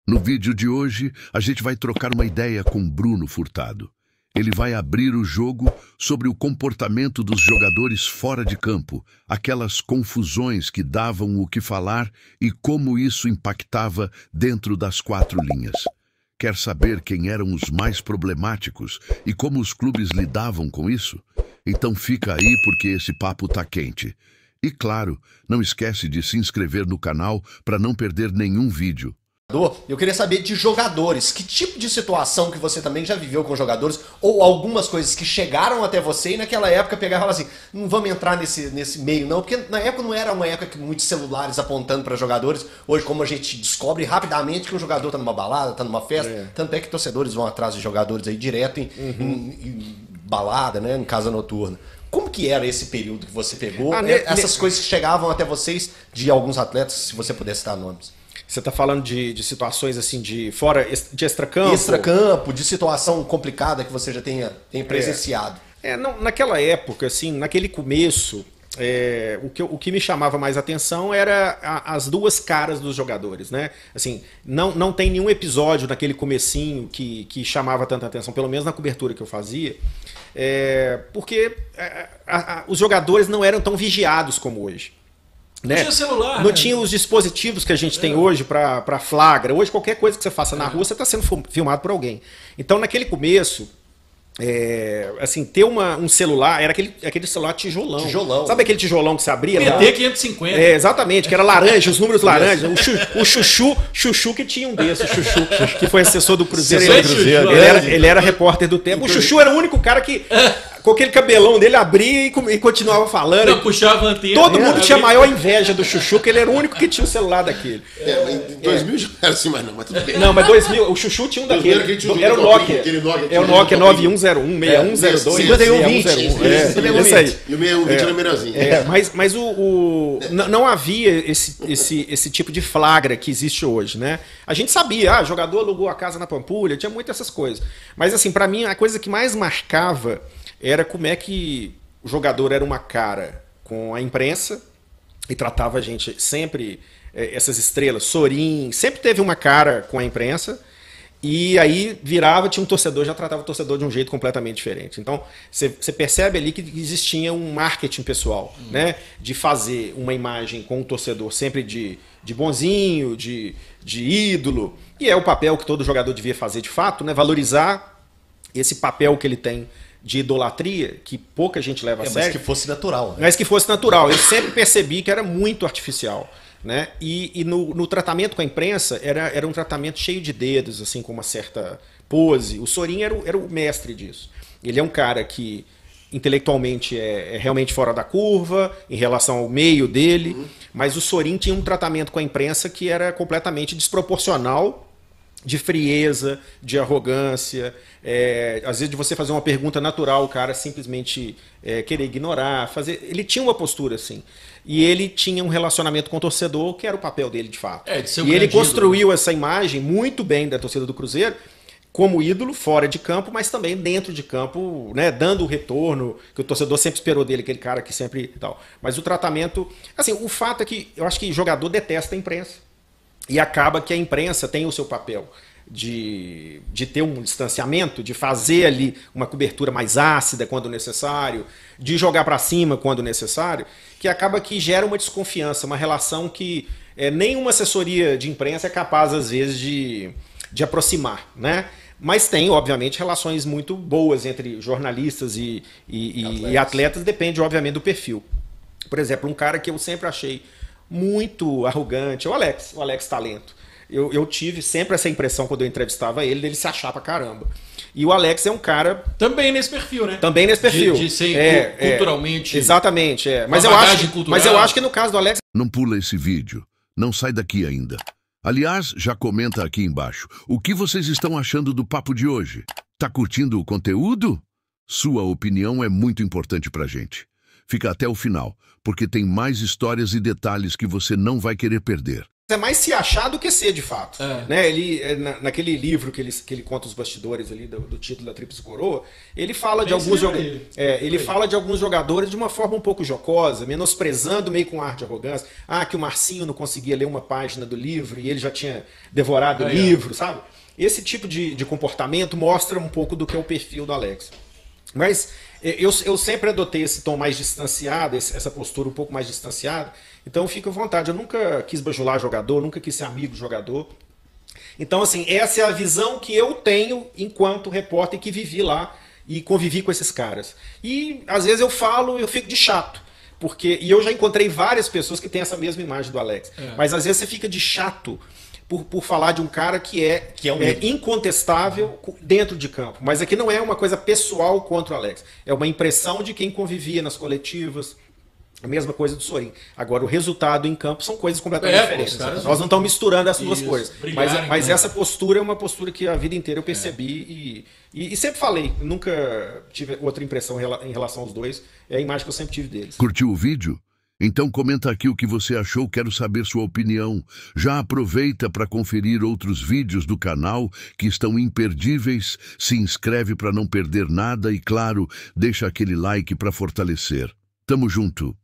No vídeo de hoje, a gente vai trocar uma ideia com Bruno Furtado. Ele vai abrir o jogo sobre o comportamento dos jogadores fora de campo, aquelas confusões que davam o que falar e como isso impactava dentro das quatro linhas. Quer saber quem eram os mais problemáticos e como os clubes lidavam com isso? Então fica aí porque esse papo tá quente. E claro, não esquece de se inscrever no canal para não perder nenhum vídeo. Eu queria saber de jogadores, que tipo de situação que você também já viveu com jogadores, ou algumas coisas que chegaram até você e naquela época pegaram e falaram assim, não vamos entrar nesse meio não, porque na época não era uma época que muitos celulares apontando para jogadores, hoje como a gente descobre rapidamente que um jogador tá numa balada, tá numa festa, tanto é que torcedores vão atrás de jogadores aí direto em balada, né, em casa noturna. Como que era esse período que você pegou, essas coisas que chegavam até vocês de alguns atletas, se você pudesse dar nomes? Você está falando de situações assim de fora de extracampo? Extracampo, de situação complicada que você já tenha presenciado. Não, naquela época, assim, naquele começo, o que me chamava mais atenção era as duas caras dos jogadores, né? Assim, não tem nenhum episódio naquele comecinho que chamava tanta atenção, pelo menos na cobertura que eu fazia, porque os jogadores não eram tão vigiados como hoje. Né? Não tinha celular. Não tinha os dispositivos que a gente tem hoje para flagra. Hoje, qualquer coisa que você faça na rua, você está sendo filmado por alguém. Então, naquele começo, assim, ter um celular, era aquele celular tijolão. Tijolão. Sabe aquele tijolão que você abria? PT 550. Exatamente, que era laranja, os números laranjas. O Chuchu que tinha um desses, Chuchu, que foi assessor do Cruzeiro. Ele era repórter do Tempo. O Chuchu era o único cara que... com aquele cabelão dele, abria e continuava falando. Não, puxava a antena. Todo mundo tinha maior inveja do Chuchu, que ele era o único que tinha o celular daquele. Em 2000 já era assim, mas não, mas tudo bem. Não, mas 2000, o Chuchu tinha um daquele. Era o Nokia. É o Nokia 9101, 6102, 5120. Esse aí. E o 6120 era melhorzinho. Mas não havia esse tipo de flagra que existe hoje, né? A gente sabia, jogador alugou a casa na Pampulha, tinha muitas essas coisas. Mas assim, pra mim, a coisa que mais marcava era como é que o jogador era uma cara com a imprensa e tratava a gente sempre, essas estrelas, Sorin, sempre teve uma cara com a imprensa, e aí virava, tinha um torcedor, já tratava o torcedor de um jeito completamente diferente. Então você percebe ali que existia um marketing pessoal, né? De fazer uma imagem com o torcedor sempre de bonzinho, de ídolo, e é o papel que todo jogador devia fazer de fato, né? Valorizar esse papel que ele tem de idolatria, que pouca gente leva a sério. Mas que fosse natural. Né? Mas que fosse natural. Eu sempre percebi que era muito artificial. Né? E no tratamento com a imprensa, era um tratamento cheio de dedos, assim, com uma certa pose. O Sorin era o mestre disso. Ele é um cara que intelectualmente é realmente fora da curva, em relação ao meio dele, mas o Sorin tinha um tratamento com a imprensa que era completamente desproporcional, de frieza, de arrogância, às vezes de você fazer uma pergunta natural, o cara simplesmente querer ignorar, ele tinha uma postura assim, e ele tinha um relacionamento com o torcedor, que era o papel dele de fato. De ser um e ele construiu ídolo. Essa imagem muito bem da torcida do Cruzeiro, como ídolo fora de campo, mas também dentro de campo, né, dando o retorno que o torcedor sempre esperou dele, aquele cara que sempre tal. Mas o tratamento, assim, o fato é que eu acho que jogador detesta a imprensa. E acaba que a imprensa tem o seu papel de ter um distanciamento, de fazer ali uma cobertura mais ácida quando necessário, de jogar para cima quando necessário, que acaba que gera uma desconfiança, uma relação que nenhuma assessoria de imprensa é capaz, às vezes, de aproximar, né? Mas tem, obviamente, relações muito boas entre jornalistas e atletas, depende, obviamente, do perfil. Por exemplo, um cara que eu sempre achei muito arrogante, o Alex Talento. Eu tive sempre essa impressão quando eu entrevistava ele, dele se achar pra caramba. E o Alex é um cara... Também nesse perfil, né? Também nesse perfil. De ser culturalmente... Exatamente, Mas eu acho que no caso do Alex... Não pula esse vídeo. Não sai daqui ainda. Aliás, já comenta aqui embaixo. O que vocês estão achando do papo de hoje? Tá curtindo o conteúdo? Sua opinião é muito importante pra gente. Fica até o final, porque tem mais histórias e detalhes que você não vai querer perder. é mais se achar do que ser de fato. Né? Ele, naquele livro que ele conta os bastidores ali do título da Tríplice Coroa, ele fala de alguns fala de alguns jogadores de uma forma um pouco jocosa, menosprezando meio com ar de arrogância. Que o Marcinho não conseguia ler uma página do livro e ele já tinha devorado o livro, sabe? Esse tipo de comportamento mostra um pouco do que é o perfil do Alex. Mas eu sempre adotei esse tom mais distanciado, essa postura um pouco mais distanciada. Então fica à vontade. Eu nunca quis bajular jogador, nunca quis ser amigo de jogador. Então, assim, essa é a visão que eu tenho enquanto repórter que vivi lá e convivi com esses caras. E às vezes eu fico de chato. E eu já encontrei várias pessoas que têm essa mesma imagem do Alex. Mas às vezes você fica de chato por falar de um cara que é incontestável dentro de campo. Mas aqui não é uma coisa pessoal contra o Alex. É uma impressão de quem convivia nas coletivas. A mesma coisa do Sorin. Agora, o resultado em campo são coisas completamente diferentes. Nós não estamos misturando essas duas coisas. Mas essa postura é uma postura que a vida inteira eu percebi e sempre falei. Nunca tive outra impressão em relação aos dois. É a imagem que eu sempre tive deles. Curtiu o vídeo? Então comenta aqui o que você achou, quero saber sua opinião. Já aproveita para conferir outros vídeos do canal que estão imperdíveis, se inscreve para não perder nada e, claro, deixa aquele like para fortalecer. Tamo junto!